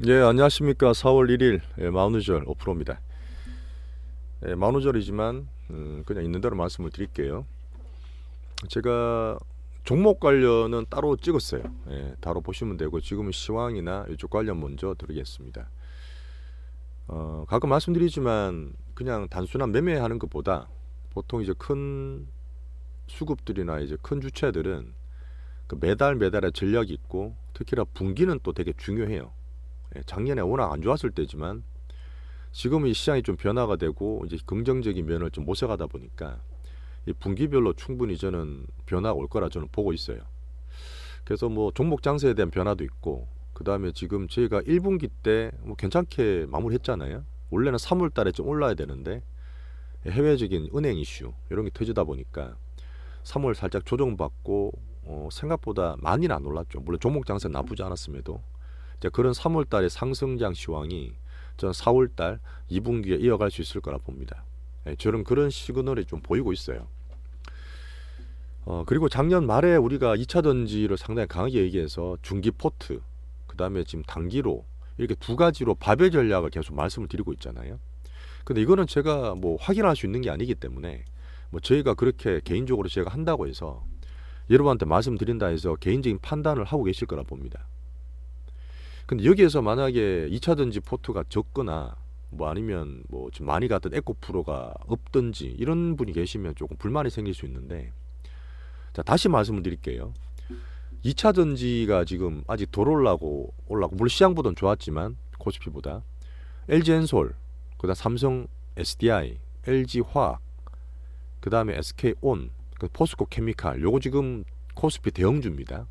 예, 안녕하십니까. 4월 1일 만우절 오프로입니다. 만우절이지만 그냥 있는 대로 말씀을 드릴게요. 제가 종목 관련은 따로 찍었어요. 따로 보시면 되고 지금은 시황이나 이쪽 관련 먼저 드리겠습니다. 가끔 말씀드리지만 그냥 단순한 매매하는 것보다 보통 이제 큰 수급들이나 이제 큰 주체들은 그 매달 매달의 전략이 있고 특히나 분기는 또 되게 중요해요. 작년에 워낙 안 좋았을 때지만 지금은 이 시장이 좀 변화가 되고 이제 긍정적인 면을 좀 모색하다 보니까 이 분기별로 충분히 저는 변화가 올 거라 저는 보고 있어요. 그래서 뭐 종목 장세에 대한 변화도 있고 그 다음에 지금 저희가 1분기 때 뭐 괜찮게 마무리했잖아요. 원래는 3월 달에 좀 올라야 되는데 해외적인 은행 이슈 이런 게 터지다 보니까 3월 살짝 조정받고 생각보다 많이는 안 올랐죠. 물론 종목 장세 나쁘지 않았음에도 이제 그런 3월 달의 상승장 시황이 저는 4월 달 2분기에 이어갈 수 있을 거라 봅니다. 저는 그런 시그널이 좀 보이고 있어요. 그리고 작년 말에 우리가 2차 전지를 상당히 강하게 얘기해서 중기 포트, 그 다음에 지금 단기로 이렇게 두 가지로 바벨 전략을 계속 말씀을 드리고 있잖아요. 근데 이거는 제가 뭐 확인할 수 있는 게 아니기 때문에 뭐 저희가 그렇게 개인적으로 제가 한다고 해서 여러분한테 말씀드린다 해서 개인적인 판단을 하고 계실 거라 봅니다. 근데 여기에서 만약에 2차 전지 포트가 적거나 뭐 아니면 뭐 지금 많이 갔던 에코프로가 없든지 이런 분이 계시면 조금 불만이 생길 수 있는데, 자 다시 말씀을 드릴게요. 2차 전지가 지금 아직 덜 올라고 물론 시장보다는 좋았지만 코스피보다 LG엔솔, 그다음 삼성 SDI, LG화학, 그다음에 SK온, 포스코 케미칼, 요거 지금 코스피 대형주입니다.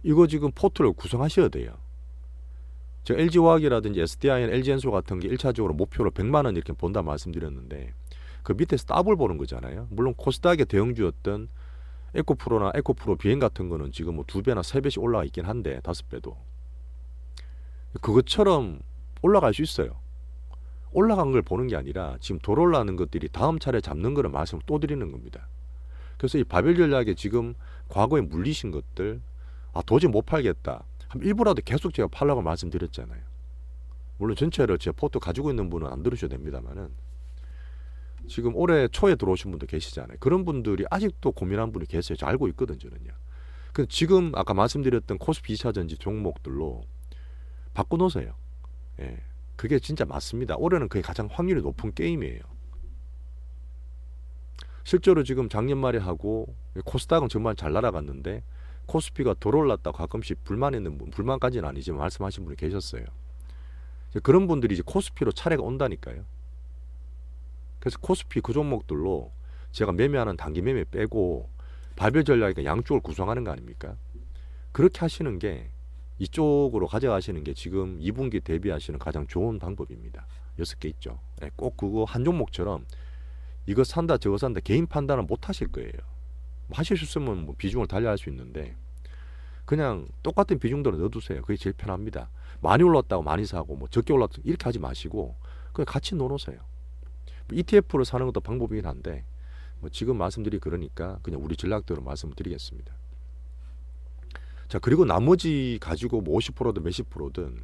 이거 지금 포트를 구성하셔야 돼요. 제가 LG화학이라든지 SDI나 LG엔솔 같은 게 1차적으로 목표로 100만 원 이렇게 본다 말씀드렸는데 그 밑에서 더블 보는 거잖아요. 물론 코스닥의 대형주였던 에코프로나 에코프로 비행 같은 거는 지금 뭐 2배나 3배씩 올라가 있긴 한데 5배도 그것처럼 올라갈 수 있어요. 올라간 걸 보는 게 아니라 지금 덜 올라가는 것들이 다음 차례 잡는 거를 말씀을 또 드리는 겁니다. 그래서 이 바벨 전략에 지금 과거에 물리신 것들 도저히 못 팔겠다. 일부라도 계속 제가 팔라고 말씀드렸잖아요. 물론 전체를 제 포트 가지고 있는 분은 안 들으셔도 됩니다만은 지금 올해 초에 들어오신 분도 계시잖아요. 그런 분들이 아직도 고민한 분이 계세요. 저 알고 있거든 저는요. 그 지금 아까 말씀드렸던 코스피 2차전지 종목들로 바꿔놓으세요. 예, 그게 진짜 맞습니다. 올해는 그게 가장 확률이 높은 게임이에요. 실제로 지금 작년 말에 하고 코스닥은 정말 잘 날아갔는데 코스피가 덜 올랐다고 가끔씩 불만있는 분, 불만까지는 아니지만 말씀하신 분이 계셨어요. 그런 분들이 이제 코스피로 차례가 온다니까요. 그래서 코스피 그 종목들로 제가 매매하는 단기 매매 빼고 바벨 전략이니까 양쪽을 구성하는 거 아닙니까? 그렇게 하시는 게 이쪽으로 가져가시는 게 지금 2분기 대비하시는 가장 좋은 방법입니다. 6개 있죠. 꼭 그거 한 종목처럼 이거 산다 저거 산다 개인 판단을 못 하실 거예요. 하실 수 있으면 뭐 비중을 달리할 수 있는데 그냥 똑같은 비중대로 넣어두세요. 그게 제일 편합니다. 많이 올랐다고 많이 사고 뭐 적게 올랐다고 이렇게 하지 마시고 그냥 같이 넣어놓으세요. ETF를 사는 것도 방법이긴 한데 뭐 지금 말씀드리 그러니까 그냥 우리 전략대로 말씀드리겠습니다. 자, 그리고 나머지 가지고 뭐 50%든 몇십 프로든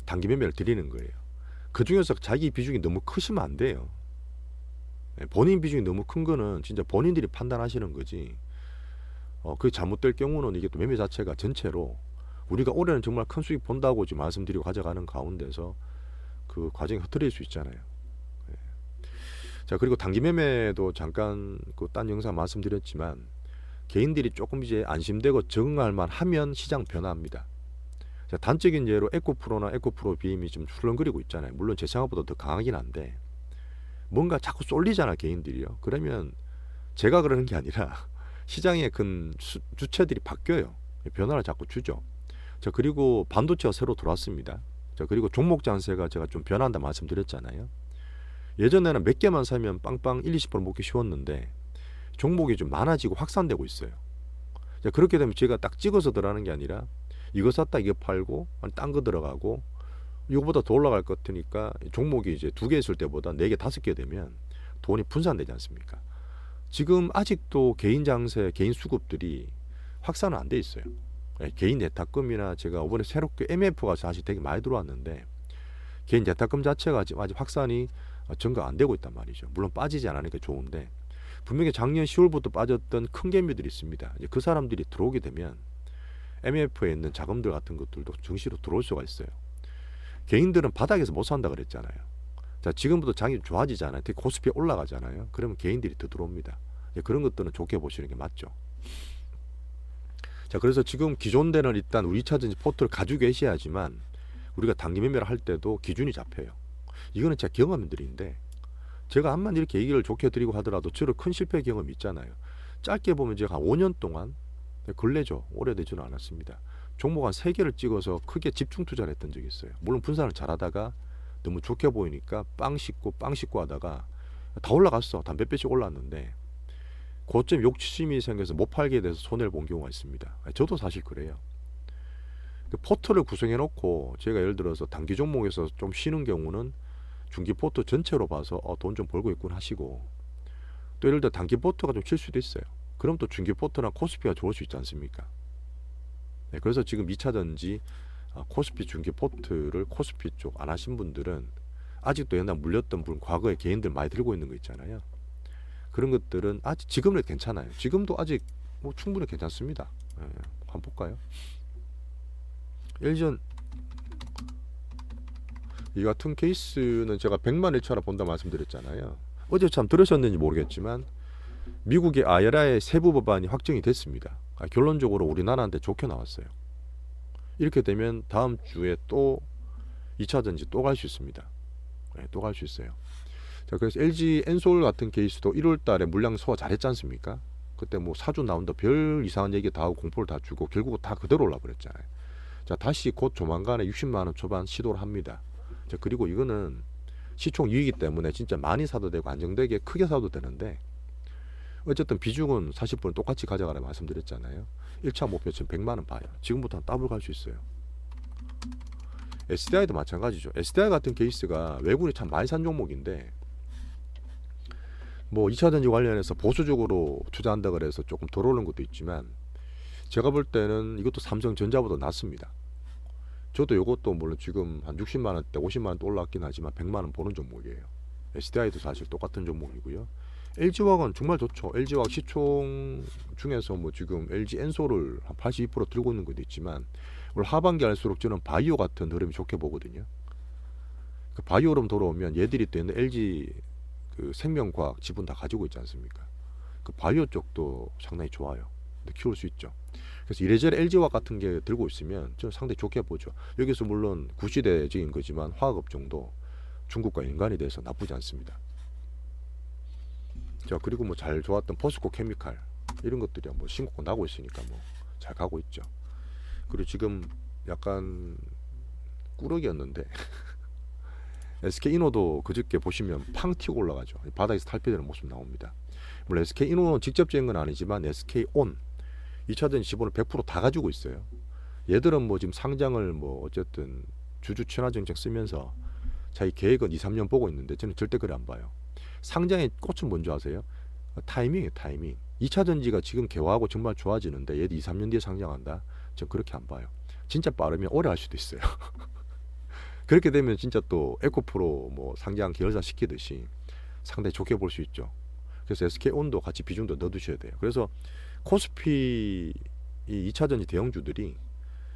단기 매매를 드리는 거예요. 그 중에서 자기 비중이 너무 크시면 안 돼요. 본인 비중이 너무 큰 거는 진짜 본인들이 판단하시는 거지. 그게 잘못될 경우는 이게 또 매매 자체가 전체로 우리가 올해는 정말 큰 수익 본다고 지금 말씀드리고 가져가는 가운데서 그 과정이 흐트릴 수 있잖아요. 자, 그리고 단기 매매도 잠깐 그 딴 영상 말씀드렸지만 개인들이 조금 이제 안심되고 적응할 만하면 시장 변화합니다. 자, 단적인 예로 에코프로나 에코프로 비임이 좀 출렁거리고 있잖아요. 물론 제 생각보다 더 강하긴 한데 뭔가 자꾸 쏠리잖아 개인들이요. 그러면 제가 그러는 게 아니라 시장의 큰 주체들이 바뀌어요. 변화를 자꾸 주죠. 자, 그리고 반도체가 새로 들어왔습니다. 자, 그리고 종목 장세가 제가 좀 변한다 말씀드렸잖아요. 예전에는 몇 개만 사면 빵빵 1, 20% 먹기 쉬웠는데 종목이 좀 많아지고 확산되고 있어요. 자, 그렇게 되면 제가 딱 찍어서 들어가는 게 아니라 이거 샀다 이거 팔고 딴 거 들어가고 이거보다 더 올라갈 것 같으니까 종목이 이제 2개 있을 때보다 4개 5개 되면 돈이 분산되지 않습니까? 지금 아직도 개인 장세 개인 수급들이 확산은 안 돼 있어요. 개인 예탁금이나 제가 이번에 새롭게 MF가 사실 되게 많이 들어왔는데 개인 예탁금 자체가 아직 확산이 증가 안 되고 있단 말이죠. 물론 빠지지 않으니까 좋은데 분명히 작년 10월부터 빠졌던 큰 개미들이 있습니다. 이제 그 사람들이 들어오게 되면 MF에 있는 자금들 같은 것들도 증시로 들어올 수가 있어요. 개인들은 바닥에서 못 산다 그랬잖아요. 자, 지금부터 장이 좋아지잖아요. 특히 코스피에 올라가잖아요. 그러면 개인들이 더 들어옵니다. 그런 것들은 좋게 보시는 게 맞죠. 자, 그래서 지금 기존대는 일단 우리 2차전지 포트를 가지고 계셔야지만 우리가 단기 매매를 할 때도 기준이 잡혀요. 이거는 제 경험들인데 제가 한만 이렇게 얘기를 좋게 드리고 하더라도 저를 큰 실패 경험이 있잖아요. 짧게 보면 제가 한 5년 동안 근래죠. 오래되지는 않았습니다. 종목 한 3개를 찍어서 크게 집중 투자를 했던 적이 있어요. 물론 분산을 잘하다가 너무 좋게 보이니까 빵 씻고 하다가 다 올라갔어. 단 몇 배씩 올랐는데 고점 욕심이 생겨서 못 팔게 돼서 손해를 본 경우가 있습니다. 저도 사실 그래요. 포트를 구성해 놓고 제가 예를 들어서 단기 종목에서 좀 쉬는 경우는 중기 포트 전체로 봐서 돈 좀 벌고 있군 하시고, 또 예를 들어 단기 포트가 좀 칠 수도 있어요. 그럼 또 중기 포트나 코스피가 좋을 수 있지 않습니까? 네, 그래서 지금 2차전지 코스피 중기 포트를 코스피 쪽 안 하신 분들은 아직도 옛날 물렸던 분, 과거에 개인들 많이 들고 있는 거 있잖아요. 그런 것들은 아직 지금은 괜찮아요. 지금도 아직 뭐 충분히 괜찮습니다. 네, 한번 볼까요? LG전 이 같은 케이스는 제가 100만 1차로 본다 말씀드렸잖아요. 어제 참 들으셨는지 모르겠지만 미국의 IRA의 세부 법안이 확정이 됐습니다. 결론적으로 우리나라한테 좋게 나왔어요. 이렇게 되면 다음 주에 또 2차전지 또 갈 수 있습니다. 네, 또 갈 수 있어요. 자, 그래서 LG 엔솔 같은 케이스도 1월 달에 물량 소화 잘했지 않습니까? 그때 뭐 사주 나온다 별 이상한 얘기 다 하고 공포를 다 주고 결국 다 그대로 올라 버렸잖아요. 자, 다시 곧 조만간에 60만 원 초반 시도를 합니다. 자, 그리고 이거는 시총 2위이기 때문에 진짜 많이 사도 되고 안정되게 크게 사도 되는데 어쨌든 비중은 40%는 똑같이 가져가라고 말씀드렸잖아요. 1차 목표치는 100만 원 봐요. 지금부터 더블 갈 수 있어요. SDI도 마찬가지죠. SDI 같은 케이스가 외국인이 참 많이 산 종목인데 뭐 2차전지 관련해서 보수적으로 투자한다 그래서 조금 덜 오른 것도 있지만 제가 볼 때는 이것도 삼성전자보다 낫습니다. 저도 이것도 물론 지금 한 60만 원대, 50만 원대 올랐긴 하지만 100만 원 보는 종목이에요. SDI도 사실 똑같은 종목이고요. LG화학은 정말 좋죠. LG화학 시총 중에서 뭐 지금 LG 엔솔을 한 82% 들고 있는 것도 있지만 올 하반기 할수록 저는 바이오 같은 흐름이 좋게 보거든요. 그 바이오 흐름 돌아오면 얘들이 또 옛날 LG 그 생명과학 지분 다 가지고 있지 않습니까? 그 바이오 쪽도 상당히 좋아요. 근데 키울 수 있죠. 그래서 이래저래 LG화학 같은 게 들고 있으면 저는 상당히 좋게 보죠. 여기서 물론 구시대적인 거지만 화학업종도 중국과 연관이 돼서 나쁘지 않습니다. 자, 그리고 뭐 잘 좋았던 포스코 케미칼 이런 것들이 뭐 신고가 나고 있으니까 뭐 잘 가고 있죠. 그리고 지금 약간 꾸러기였는데 SK이노도 그저께 보시면 팡 튀고 올라가죠. 바닥에서 탈피되는 모습 나옵니다. 물론 SK이노는 직접적인 건 아니지만 SK온 2차전지 지분을 100% 다 가지고 있어요. 얘들은 뭐 지금 상장을 뭐 어쨌든 주주 친화 정책 쓰면서 자기 계획은 2, 3년 보고 있는데 저는 절대 그래 안 봐요. 상장의 꽃은 뭔지 아세요? 타이밍이에요. 타이밍. 2차전지가 지금 개화하고 정말 좋아지는데 얘도 2, 3년 뒤에 상장한다? 전 그렇게 안 봐요. 진짜 빠르면 오래 할 수도 있어요. 그렇게 되면 진짜 또 에코프로 뭐 상장 계열사 시키듯이 상당히 좋게 볼 수 있죠. 그래서 SK온도 같이 비중도 넣어두셔야 돼요. 그래서 코스피 이 2차전지 대형주들이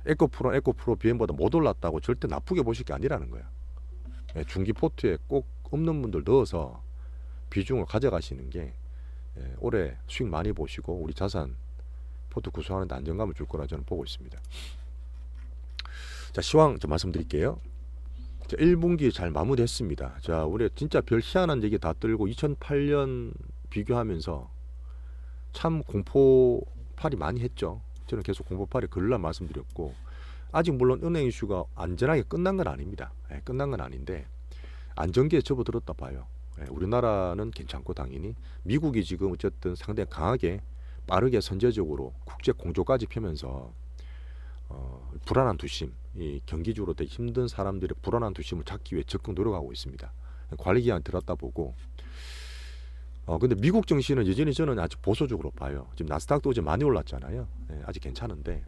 에코프로 BM보다 못 올랐다고 절대 나쁘게 보실 게 아니라는 거야. 중기 포트에 꼭 없는 분들 넣어서 비중을 가져가시는 게 올해 수익 많이 보시고 우리 자산 포트 구성하는 데 안정감을 줄 거라 저는 보고 있습니다. 자, 시황 좀 말씀드릴게요. 자, 1분기 잘 마무리했습니다. 자, 우리 진짜 별 희한한 얘기 다 떨고 2008년 비교하면서 참 공포팔이 많이 했죠. 저는 계속 공포팔이 글라 말씀드렸고 아직 물론 은행 이슈가 안전하게 끝난 건 아닙니다. 끝난 건 아닌데 안정기에 접어들었다 봐요. 우리나라는 괜찮고 당연히 미국이 지금 어쨌든 상당히 강하게 빠르게 선제적으로 국제 공조까지 펴면서 불안한 투심, 이 경기적으로 되게 힘든 사람들의 불안한 투심을 잡기 위해 적극 노력하고 있습니다. 관리 기간 들었다 보고 근데 미국 증시는 여전히 저는 아주 보수적으로 봐요. 지금 나스닥도 어제 많이 올랐잖아요. 아직 괜찮은데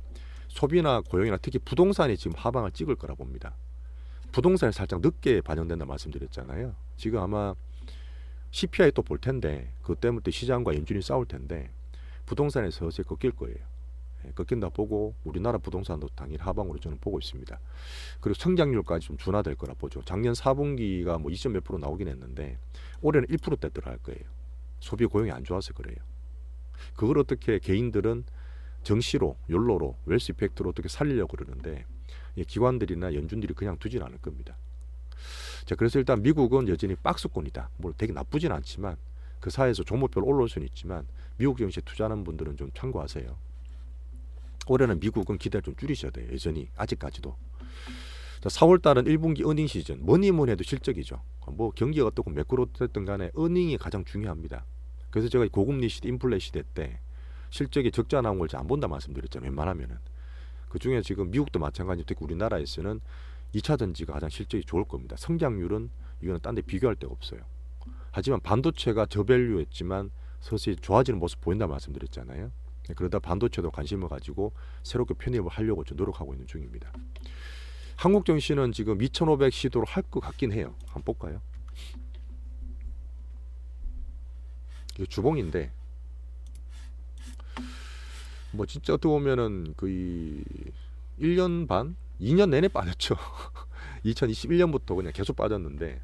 소비나 고용이나 특히 부동산이 지금 하방을 찍을 거라 봅니다. 부동산이 살짝 늦게 반영된다 말씀드렸잖아요. 지금 아마 CPI 또 볼 텐데 그것 때문에 시장과 연준이 싸울 텐데 부동산에 서서히 꺾일 거예요. 꺾인다 보고 우리나라 부동산도 당일 하방으로 저는 보고 있습니다. 그리고 성장률까지 좀 둔화될 거라 보죠. 작년 4분기가 뭐 2몇 % 나오긴 했는데 올해는 1%대 들어갈 거예요. 소비 고용이 안 좋아서 그래요. 그걸 어떻게 개인들은 정시로, 욜로로, 웰스 이펙트로 어떻게 살리려고 그러는데 기관들이나 연준들이 그냥 두진 않을 겁니다. 자, 그래서 일단 미국은 여전히 박스권이다. 뭐 되게 나쁘진 않지만 그 사이에서 종목별 올라올 수는 있지만 미국 증시에 투자하는 분들은 좀 참고하세요. 올해는 미국은 기대를 좀 줄이셔야 돼요. 여전히 아직까지도. 자, 4월 달은 1분기 어닝 시즌. 뭐니 해도 실적이죠. 뭐 경기가 어떻고 매크로됐든 간에 어닝이 가장 중요합니다. 그래서 제가 고금리 시대, 인플레 시대 때 실적이 적자 나온 걸 잘 안 본다 말씀드렸잖아요. 웬만하면은. 그중에 지금 미국도 마찬가지로 특히 우리나라에서는 2차 전지가 가장 실적이 좋을 겁니다. 성장률은 이거는 딴 데 비교할 데가 없어요. 하지만 반도체가 저밸류했지만 서서히 좋아지는 모습 보인다 말씀드렸잖아요. 그러다 반도체도 관심을 가지고 새롭게 편입을 하려고 좀 노력하고 있는 중입니다. 한국 증시는 지금 2500 시도를 할 것 같긴 해요. 한번 볼까요? 이게 주봉인데 뭐 진짜 어떻게 보면은 거의 1년 반? 2년 내내 빠졌죠. 2021년부터 그냥 계속 빠졌는데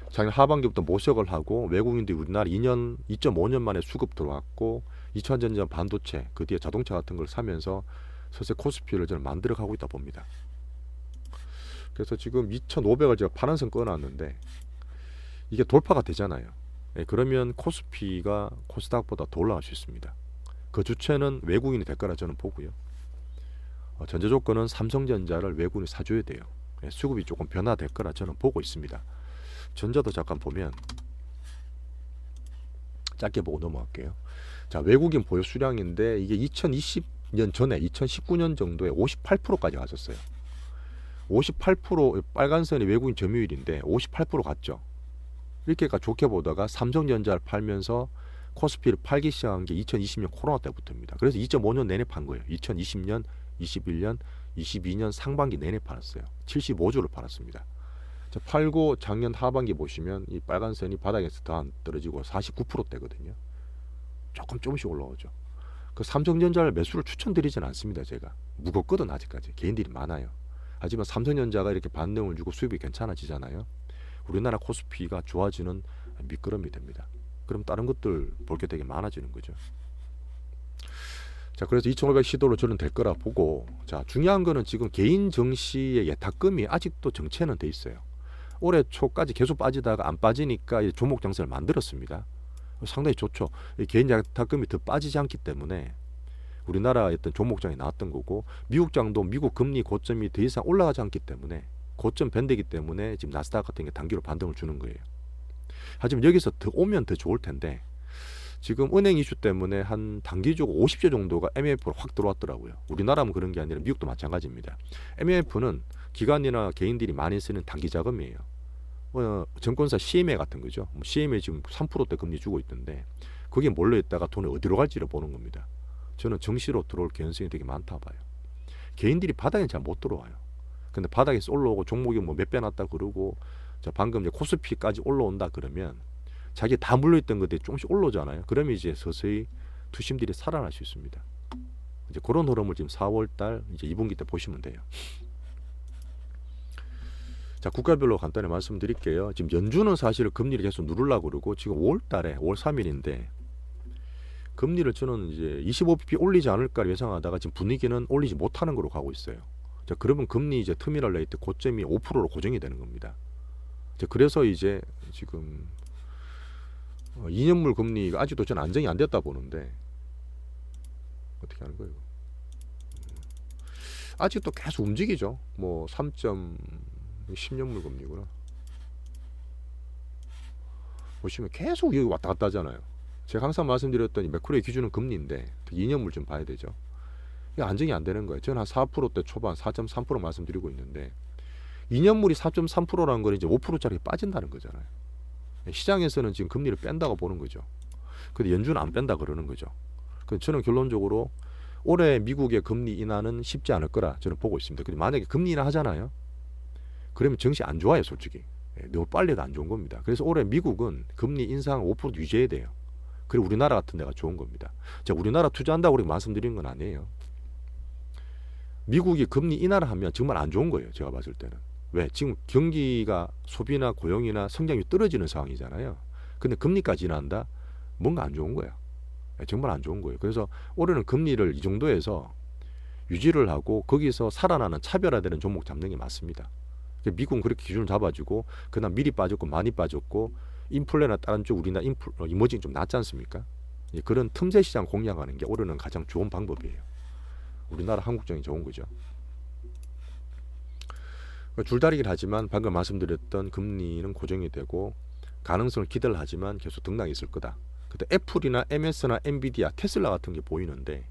작년 하반기부터 모색을 하고 외국인들이 우리나라 2.5년 만에 수급 들어왔고 2차전지 반도체 그 뒤에 자동차 같은 걸 사면서 서서히 코스피를 저는 만들어 가고 있다 봅니다. 그래서 지금 2,500을 제가 파란선 꺼놨는데 이게 돌파가 되잖아요. 그러면 코스피가 코스닥보다 더 올라갈 수 있습니다. 그 주체는 외국인이 될 거라 저는 보고요. 전제 조건은 삼성전자를 외국인이 사줘야 돼요. 수급이 조금 변화될 거라 저는 보고 있습니다. 전자도 잠깐 보면 짧게 보고 넘어갈게요. 자, 외국인 보유 수량인데 이게 2020년 전에 2019년 정도에 58%까지 갔었어요. 58% 빨간 선이 외국인 점유율인데 58% 갔죠. 이렇게가 좋게 보다가 삼성전자를 팔면서 코스피를 팔기 시작한 게 2020년 코로나 때부터입니다. 그래서 2.5년 내내 판 거예요. 2020년, 21년, 22년 상반기 내내 팔았어요. 75주를 팔았습니다. 자, 팔고 작년 하반기 보시면 이 빨간 선이 바닥에서 더 안 떨어지고 49%대거든요. 조금씩 올라오죠. 그 삼성전자를 매수를 추천드리진 않습니다. 제가 무겁거든 아직까지 개인들이 많아요. 하지만 삼성전자가 이렇게 반등을 주고 수입이 괜찮아지잖아요. 우리나라 코스피가 좋아지는 미끄럼이 됩니다. 그럼 다른 것들 볼 게 되게 많아지는 거죠. 자, 그래서 2,500 시도로 저는 될 거라 보고, 자, 중요한 거는 지금 개인 정시의 예탁금이 아직도 정체는 돼 있어요. 올해 초까지 계속 빠지다가 안 빠지니까 종목 정세를 만들었습니다. 상당히 좋죠. 개인 예탁금이 더 빠지지 않기 때문에 우리나라의 어떤 종목장이 나왔던 거고, 미국장도 미국 금리 고점이 더 이상 올라가지 않기 때문에 고점 밴드이기 때문에 지금 나스닥 같은 게 단기로 반등을 주는 거예요. 하지만 여기서 더 오면 더 좋을 텐데 지금 은행 이슈 때문에 한 단기적으로 50조 정도가 MEF로 확 들어왔더라고요. 우리나라는 그런 게 아니라 미국도 마찬가지입니다. MEF는 기관이나 개인들이 많이 쓰는 단기 자금이에요. 증권사 CMA 같은 거죠. CMA 지금 3%대 금리 주고 있던데 거기에 몰려있다가 돈이 어디로 갈지를 보는 겁니다. 저는 정시로 들어올 개연성이 되게 많다 봐요. 개인들이 바닥에 잘 못 들어와요. 근데 바닥에서 올라오고 종목이 뭐 몇 배 났다 그러고, 자, 방금 이제 코스피까지 올라온다 그러면 자기 다 물려있던 것들이 조금씩 올라오잖아요. 그러면 이제 서서히 투심들이 살아날 수 있습니다. 이제 그런 흐름을 지금 4월달 이제 2분기 때 보시면 돼요. 자, 국가별로 간단히 말씀드릴게요. 지금 연준은 사실 금리를 계속 누르려고 그러고 지금 5월달에 5월 3일인데 금리를 저는 이제 25bp 올리지 않을까 예상하다가 지금 분위기는 올리지 못하는 걸로 가고 있어요. 자, 그러면 금리 이제 터미널 레이트 고점이 5%로 고정이 되는 겁니다. 자, 그래서 이제 지금 2년물 금리가 아직도 전 안정이 안 됐다 보는데 어떻게 하는 거예요? 아직도 계속 움직이죠. 뭐 10년물 금리구나. 보시면 계속 여기 왔다 갔다 하잖아요. 제가 항상 말씀드렸더니 매크로의 기준은 금리인데 2년물 좀 봐야 되죠. 이게 안정이 안 되는 거예요. 저는 한 4%대 초반 4.3% 말씀드리고 있는데 2년물이 4.3%라는 건 이제 5%짜리 빠진다는 거잖아요. 시장에서는 지금 금리를 뺀다고 보는 거죠. 근데 연준은 안 뺀다 그러는 거죠. 그래서 저는 결론적으로 올해 미국의 금리 인하는 쉽지 않을 거라 저는 보고 있습니다. 근데 만약에 금리 인하 하잖아요. 그러면 증시 안 좋아요, 솔직히. 너무 빨리 안 좋은 겁니다. 그래서 올해 미국은 금리 인상 5% 유지해야 돼요. 그리고 우리나라 같은 데가 좋은 겁니다. 제가 우리나라 투자한다고 그렇게 말씀드리는 건 아니에요. 미국이 금리 인하를 하면 정말 안 좋은 거예요, 제가 봤을 때는. 왜? 지금 경기가 소비나 고용이나 성장이 떨어지는 상황이잖아요. 근데 금리까지 인하한다? 뭔가 안 좋은 거야. 정말 안 좋은 거예요. 그래서 올해는 금리를 이 정도에서 유지를 하고 거기서 살아나는 차별화되는 종목 잡는 게 맞습니다. 미국은 그렇게 기준을 잡아주고 그다음 미리 빠졌고 많이 빠졌고 인플레나 다른 쪽 우리나라 이머징이 좀 낮지 않습니까? 그런 틈새 시장 공략하는 게 올해는 가장 좋은 방법이에요. 우리나라 한국정이 좋은 거죠. 줄다리기를 하지만 방금 말씀드렸던 금리는 고정이 되고 가능성을 기대를 하지만 계속 등락이 있을 거다. 그때 애플이나 MS나 엔비디아, 테슬라 같은 게 보이는데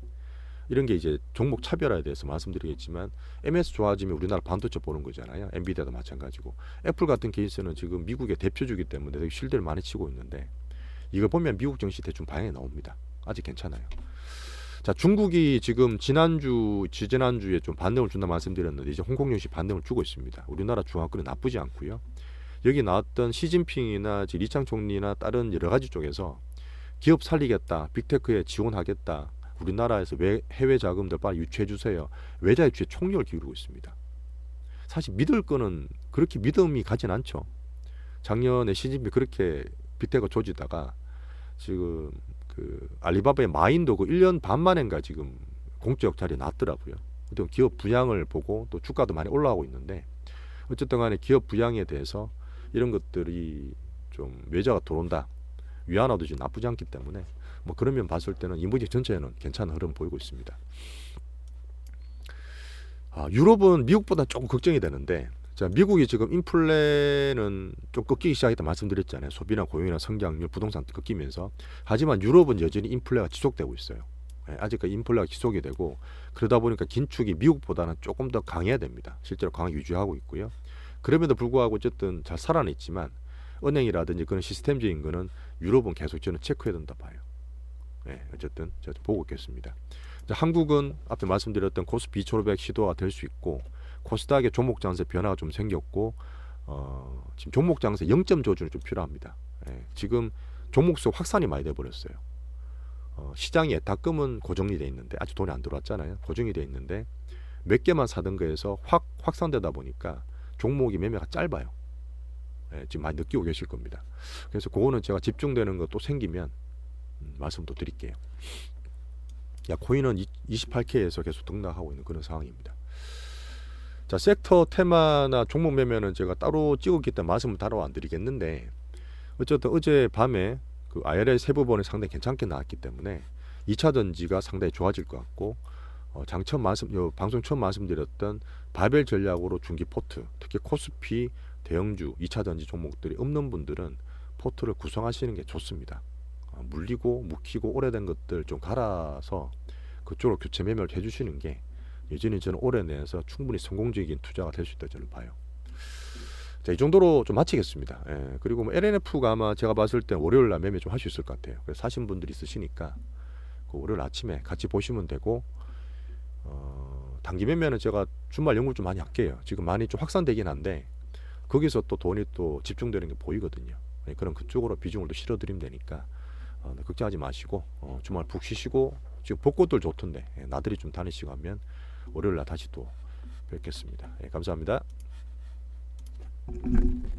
이런 게 이제 종목 차별화에 대해서 말씀드리겠지만 MS 좋아지면 우리나라 반도체 보는 거잖아요. 엔비디아도 마찬가지고. 애플 같은 케이스는 지금 미국의 대표주기 때문에 되게 실드를 많이 치고 있는데 이거 보면 미국 증시 대충 방향이 나옵니다. 아직 괜찮아요. 자, 중국이 지금 지지난주에 좀 반등을 준다 말씀드렸는데 이제 홍콩 증시 반등을 주고 있습니다. 우리나라 중화권이 나쁘지 않고요. 여기 나왔던 시진핑이나 리창 총리나 다른 여러 가지 쪽에서 기업 살리겠다, 빅테크에 지원하겠다, 우리나라에서 해외 자금들 빨리 유치해 주세요. 외자 유치에 총력을 기울이고 있습니다. 사실 믿을 거는 그렇게 믿음이 가진 않죠. 작년에 시진핑 그렇게 빅테크 조지다가 지금 그 알리바바의 마인도 그 1년 반 만인가 지금 공적 자리에 났더라고요. 또 기업 부양을 보고 또 주가도 많이 올라가고 있는데 어쨌든 간에 기업 부양에 대해서 이런 것들이 좀 외자가 들어온다. 위안화도 지금 나쁘지 않기 때문에 뭐 그러면 봤을 때는 인버지 전체에는 괜찮은 흐름 보이고 있습니다. 유럽은 미국보다 조금 걱정이 되는데 자, 미국이 지금 인플레는 좀 꺾이기 시작했다 말씀드렸잖아요. 소비나 고용이나 성장률, 부동산 꺾이면서. 하지만 유럽은 여전히 인플레가 지속되고 있어요. 아직까지 인플레가 지속이 되고 그러다 보니까 긴축이 미국보다는 조금 더 강해야 됩니다. 실제로 강하게 유지하고 있고요. 그럼에도 불구하고 어쨌든 잘 살아냈지만 은행이라든지 그런 시스템적인 거는 유럽은 계속 저는 체크해야 된다 봐요. 어쨌든 제가 보고 있겠습니다. 자, 한국은 앞에 말씀드렸던 코스피 2500 시도가 될 수 있고 코스닥의 종목 장세 변화가 좀 생겼고 지금 종목 장세 0점 조준이 좀 필요합니다. 지금 종목 수 확산이 많이 돼 버렸어요. 시장에 예탁금은 고정이 돼 있는데 아직 돈이 안 들어왔잖아요. 고정이 돼 있는데 몇 개만 사던 거에서 확산되다 보니까 종목이 매매가 짧아요. 지금 많이 느끼고 계실 겁니다. 그래서 그거는 제가 집중되는 것도 생기면 말씀도 드릴게요. 코인은 28K에서 계속 등락하고 있는 그런 상황입니다. 자, 섹터 테마나 종목 매매는 제가 따로 찍었기 때문에 말씀을 따로 안 드리겠는데 어쨌든 어제 밤에 그 IRA 세부본이 상당히 괜찮게 나왔기 때문에 2차 전지가 상당히 좋아질 것 같고 방송 처음 말씀드렸던 바벨 전략으로 중기 포트, 특히 코스피 대형주 2차 전지 종목들이 없는 분들은 포트를 구성하시는 게 좋습니다. 물리고 묵히고 오래된 것들 좀 갈아서 그쪽으로 교체 매매를 해주시는 게 여전히 저는 올해 내에서 충분히 성공적인 투자가 될 수 있다고 저는 봐요. 자, 이 정도로 좀 마치겠습니다. 그리고 뭐 LNF가 아마 제가 봤을 때 월요일 날 매매 좀 할 수 있을 것 같아요. 그래서 사신 분들이 있으시니까 그 월요일 아침에 같이 보시면 되고 단기 매매는 제가 주말 연구 좀 많이 할게요. 지금 많이 좀 확산되긴 한데 거기서 또 돈이 또 집중되는 게 보이거든요. 그럼 그쪽으로 비중을 또 실어드리면 되니까 걱정하지 마시고 주말 푹 쉬시고 지금 벚꽃들 좋던데 나들이 좀 다니시고 하면 월요일 날 다시 또 뵙겠습니다. 감사합니다.